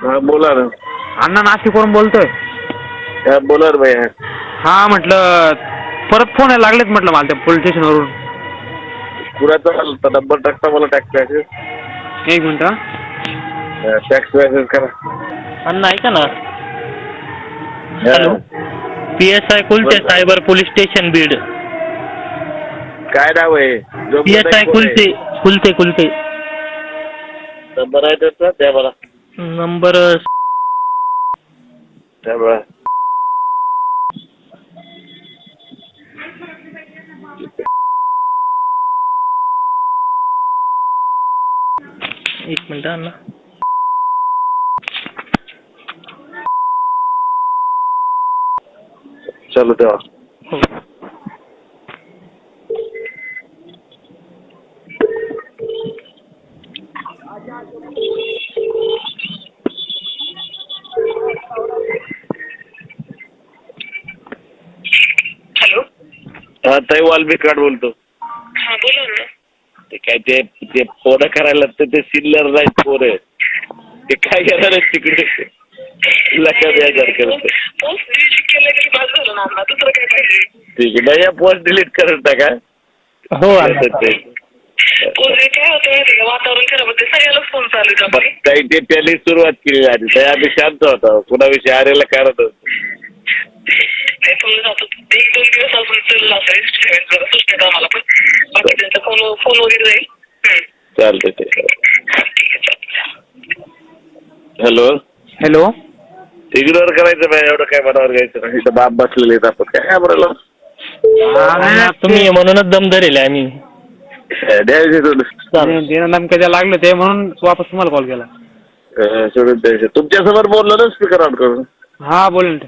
हा बोला ना. अण्णा नाशिकवरून बोलतोय. हा बोला रे भैया. हा म्हटलं परत फोन यायला लागलेत म्हटलं मला त्या पोलीस स्टेशनवरून. कुणाचा आला नंबर टाकता मला टॅक्स मॅसेज. एक मिनिट. टॅक्स मॅसेज करा. अण्णा ऐका ना. हा. Hello. PSI Kulte cyber police station Beed. काय नाव आहे? PSI कुलते कुलते कुलते. नंबर आहे त्याचा द्या मला. नंबर द्या मला. एक मिनिट अण्णा. चलो तेव्हा. हो. हॅलो. हा ताई वाल्मिकाड बोलतो. हा बोला ना. ते काय ते फोन करायला ते सिल्लर नाही पोर ते काय करणार तिकडे लक्षात यायचं करत. पोस्ट डिलीट केलं की बाद झालं ना अण्णा. दुसरं काय पाहिजे? ठीक आहे नाही पोस्ट डिलीट करत टाका. हो पोस्ट काय होतं माहिती का, वातावरण खराब होते सगळ्यालाच फोन चालू आहे. ताई ते त्याने सुरुवात केली आधी त्या आधी शांत होता कुणाविषयी आरेला करत होत. ते फोन जातो 1-2 दिवस अजून चालला असेल. जरा सुचते आम्हाला पण बाकी त्यांचा फोन वगैरे जाईल. चालतंय ते. ठीक आहे चालतं. हॅलो. हॅलो. इग्नोर करायचं नाही एवढं काय मनावर घ्यायचं नाही. इथं बाप बसलेले आहेत आपण काय बोलायला. तुम्ही म्हणूनच दम धरेल आम्ही. नेमकं लागलं ते म्हणून वापस तुम्हाला कॉल केला. सोडून द्यायचं तुमच्या समोर बोललो ना स्पीकर ऑन करून. हा बोल ना.